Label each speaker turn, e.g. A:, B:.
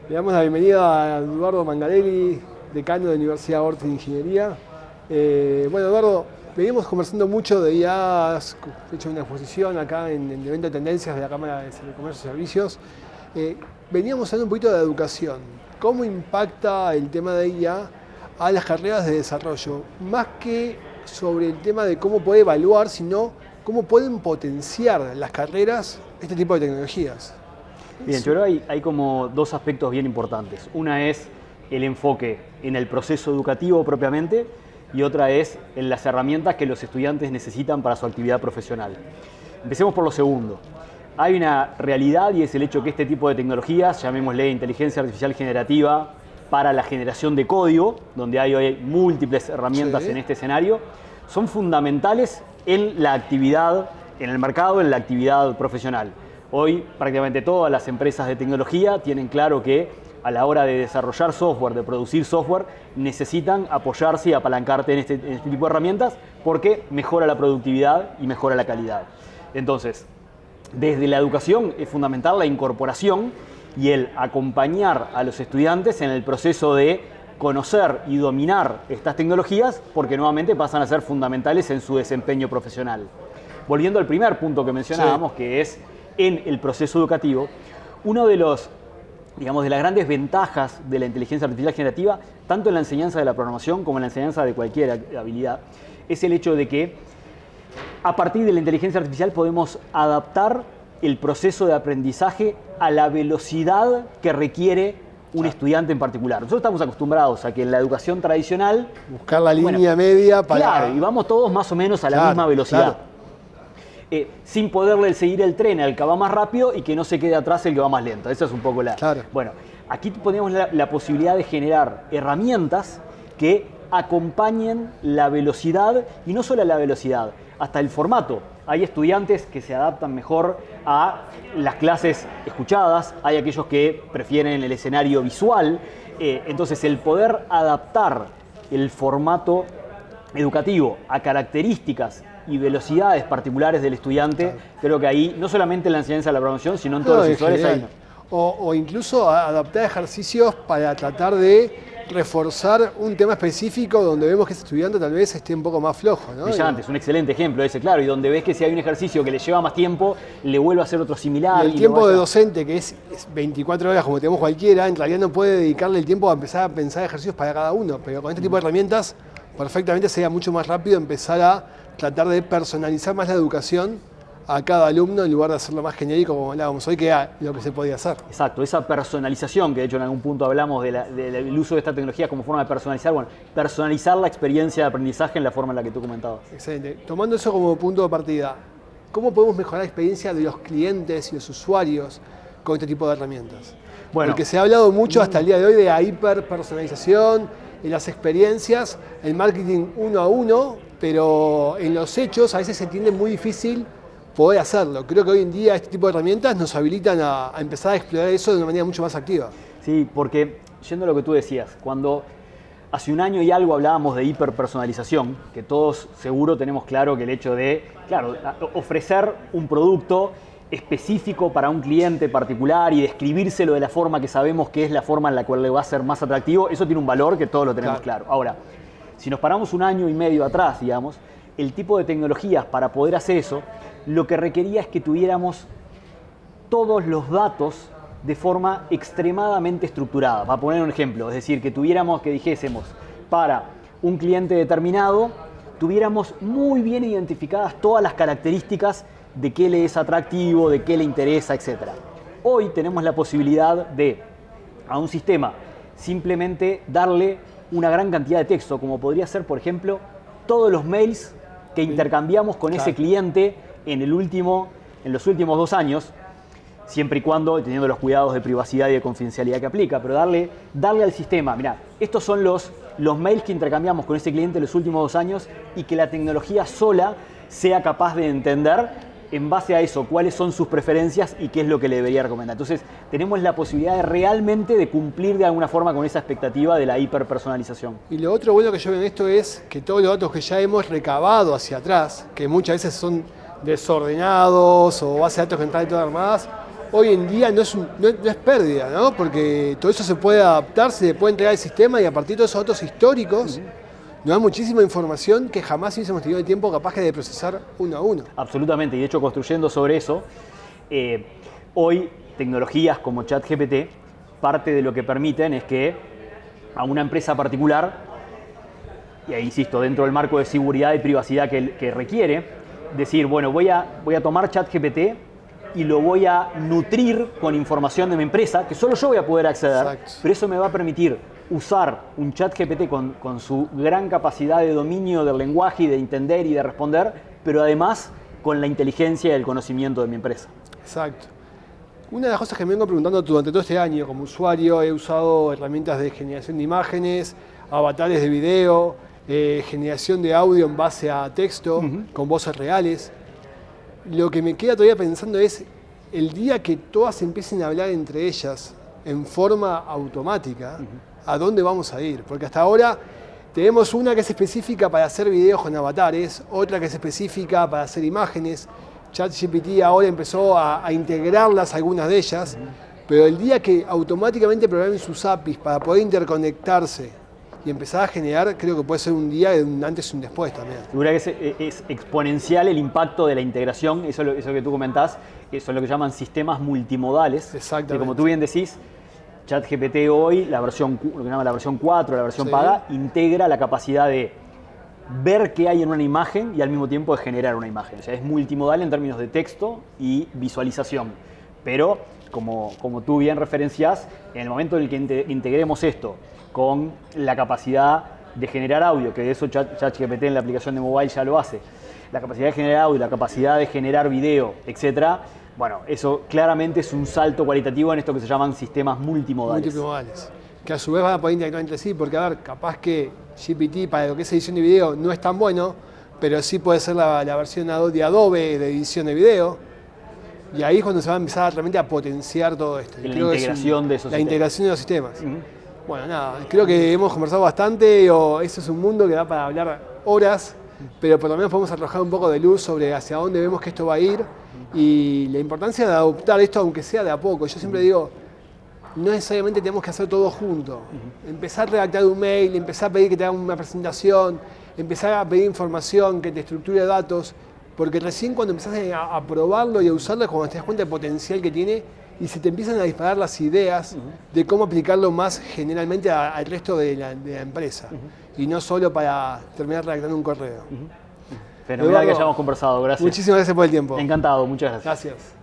A: Le damos la bienvenida a Eduardo Mangarelli, decano de la Universidad Horta de Ingeniería. Bueno, Eduardo, venimos conversando mucho de IA, has hecho una exposición acá en el evento de tendencias de la Cámara de Comercio y Servicios. Veníamos hablando un poquito de la educación. ¿Cómo impacta el tema de IA a las carreras de desarrollo? Más que sobre el tema de cómo puede evaluar, sino cómo pueden potenciar las carreras este tipo de tecnologías.
B: Bien, yo creo que hay como dos aspectos bien importantes. Una es el enfoque en el proceso educativo propiamente y otra es en las herramientas que los estudiantes necesitan para su actividad profesional. Empecemos por lo segundo. Hay una realidad y es el hecho que este tipo de tecnologías, llamémosle inteligencia artificial generativa para la generación de código, donde hay hoy múltiples herramientas en este escenario, son fundamentales en la actividad, en el mercado, en la actividad profesional. Hoy prácticamente todas las empresas de tecnología tienen claro que a la hora de desarrollar software, de producir software, necesitan apoyarse y apalancarte en este tipo de herramientas porque mejora la productividad y mejora la calidad. Entonces, desde la educación es fundamental la incorporación y el acompañar a los estudiantes en el proceso de conocer y dominar estas tecnologías porque nuevamente pasan a ser fundamentales en su desempeño profesional. Volviendo al primer punto que mencionábamos, que es en el proceso educativo, uno de los, digamos, de las grandes ventajas de la inteligencia artificial generativa, tanto en la enseñanza de la programación como en la enseñanza de cualquier habilidad, es el hecho de que a partir de la inteligencia artificial podemos adaptar el proceso de aprendizaje a la velocidad que requiere un estudiante en particular. Nosotros estamos acostumbrados a que en la educación tradicional
A: buscar la línea media para...
B: Claro, y vamos todos más o menos a la misma velocidad. Sin poderle seguir el tren al que va más rápido y que no se quede atrás el que va más lento. Esa es un poco la... Bueno, aquí ponemos la posibilidad de generar herramientas que acompañen la velocidad y no solo la velocidad, hasta el formato. Hay estudiantes que se adaptan mejor a las clases escuchadas, hay aquellos que prefieren el escenario visual. Entonces, el poder adaptar el formato educativo a características y velocidades particulares del estudiante, creo que ahí, no solamente en la enseñanza de la programación, sino en todos los sectores. Ahí
A: o incluso adaptar ejercicios para tratar de reforzar un tema específico donde vemos que ese estudiante tal vez esté un poco más flojo, ¿no?
B: Brillante, es un excelente ejemplo ese, claro, y donde ves que si hay un ejercicio que le lleva más tiempo, le vuelve a hacer otro similar.
A: Y el tiempo de docente, que es 24 horas como tenemos cualquiera, en realidad no puede dedicarle el tiempo a empezar a pensar ejercicios para cada uno, pero con este tipo de herramientas perfectamente sería mucho más rápido empezar a tratar de personalizar más la educación a cada alumno en lugar de hacerlo más genérico como hablábamos hoy, que era lo que se podía hacer.
B: Exacto, esa personalización, que de hecho en algún punto hablamos del uso de esta tecnología como forma de personalizar, bueno, personalizar la experiencia de aprendizaje en la forma en la que tú comentabas.
A: Excelente. Tomando eso como punto de partida, ¿cómo podemos mejorar la experiencia de los clientes y los usuarios con este tipo de herramientas? Bueno, porque se ha hablado mucho hasta el día de hoy de la hiperpersonalización, en las experiencias, el marketing uno a uno, pero en los hechos a veces se entiende muy difícil poder hacerlo. Creo que hoy en día este tipo de herramientas nos habilitan a empezar a explorar eso de una manera mucho más activa.
B: Sí, porque yendo a lo que tú decías, cuando hace un año y algo hablábamos de hiperpersonalización, que todos seguro tenemos claro que el hecho de, claro, ofrecer un producto específico para un cliente particular y describírselo de la forma que sabemos que es la forma en la cual le va a ser más atractivo, eso tiene un valor que todos lo tenemos claro. Ahora, si nos paramos un año y medio atrás, digamos, el tipo de tecnologías para poder hacer eso, lo que requería es que tuviéramos todos los datos de forma extremadamente estructurada. Para poner un ejemplo, es decir, que dijésemos para un cliente determinado, tuviéramos muy bien identificadas todas las características de qué le es atractivo, de qué le interesa, etc. Hoy tenemos la posibilidad de, a un sistema, simplemente darle una gran cantidad de texto, como podría ser, por ejemplo, todos los mails que intercambiamos con ese cliente en los últimos 2 años, siempre y cuando teniendo los cuidados de privacidad y de confidencialidad que aplica, pero darle al sistema, mirá, estos son los mails que intercambiamos con ese cliente en los últimos 2 años y que la tecnología sola sea capaz de entender en base a eso cuáles son sus preferencias y qué es lo que le debería recomendar. Entonces, tenemos la posibilidad de realmente de cumplir de alguna forma con esa expectativa de la hiperpersonalización.
A: Y lo otro bueno que yo veo en esto es que todos los datos que ya hemos recabado hacia atrás, que muchas veces son desordenados o bases de datos que están todas armadas, hoy en día no es pérdida, ¿no? Porque todo eso se puede adaptar, se le puede entregar al sistema y a partir de esos datos históricos nos da muchísima información que jamás hubiésemos tenido el tiempo capaz de procesar uno a uno.
B: Absolutamente, y de hecho construyendo sobre eso, hoy tecnologías como ChatGPT, parte de lo que permiten es que a una empresa particular, y ahí insisto, dentro del marco de seguridad y privacidad que requiere, decir, bueno, voy a tomar ChatGPT y lo voy a nutrir con información de mi empresa, que solo yo voy a poder acceder,
A: Exacto.
B: pero eso me va a permitir usar un ChatGPT con su gran capacidad de dominio del lenguaje y de entender y de responder, pero además con la inteligencia y el conocimiento de mi empresa.
A: Exacto. Una de las cosas que me vengo preguntando durante todo este año como usuario, he usado herramientas de generación de imágenes, avatares de video, generación de audio en base a texto, con voces reales. Lo que me queda todavía pensando es el día que todas empiecen a hablar entre ellas en forma automática, ¿a dónde vamos a ir? Porque hasta ahora tenemos una que es específica para hacer videos con avatares, otra que es específica para hacer imágenes. ChatGPT ahora empezó a integrarlas, algunas de ellas, pero el día que automáticamente programen sus APIs para poder interconectarse y empezar a generar, creo que puede ser un día de un antes y un después también.
B: Segura que es exponencial el impacto de la integración, eso que tú comentás, eso es lo que llaman sistemas multimodales.
A: Exactamente.
B: Que como tú bien decís, ChatGPT hoy, lo que llama la versión 4, la versión paga, integra la capacidad de ver qué hay en una imagen y al mismo tiempo de generar una imagen. O sea, es multimodal en términos de texto y visualización. Pero, como tú bien referenciás, en el momento en el que integremos esto con la capacidad de generar audio, que de eso ChatGPT en la aplicación de mobile ya lo hace, la capacidad de generar audio, la capacidad de generar video, etcétera, bueno, eso claramente es un salto cualitativo en esto que se llaman sistemas multimodales.
A: Multimodales. Que a su vez van a poder interactuar entre sí, porque a ver, capaz que GPT para lo que es edición de video no es tan bueno, pero sí puede ser la versión de Adobe de edición de video. Y ahí es cuando se va a empezar realmente a potenciar todo esto.
B: Y la integración de esos sistemas.
A: Integración de los sistemas. Bueno, nada, creo que hemos conversado bastante, eso es un mundo que da para hablar horas, pero por lo menos podemos arrojar un poco de luz sobre hacia dónde vemos que esto va a ir y la importancia de adoptar esto aunque sea de a poco. Yo siempre digo, no necesariamente tenemos que hacer todo junto. Empezar a redactar un mail, empezar a pedir que te hagan una presentación, empezar a pedir información, que te estructure datos, porque recién cuando empezás a probarlo y a usarlo es cuando te das cuenta del potencial que tiene y se te empiezan a disparar las ideas de cómo aplicarlo más generalmente al resto de la empresa y no solo para terminar redactando un correo.
B: Fenomenal que hayamos conversado, gracias.
A: Muchísimas gracias por el tiempo.
B: Encantado, muchas gracias.
A: Gracias.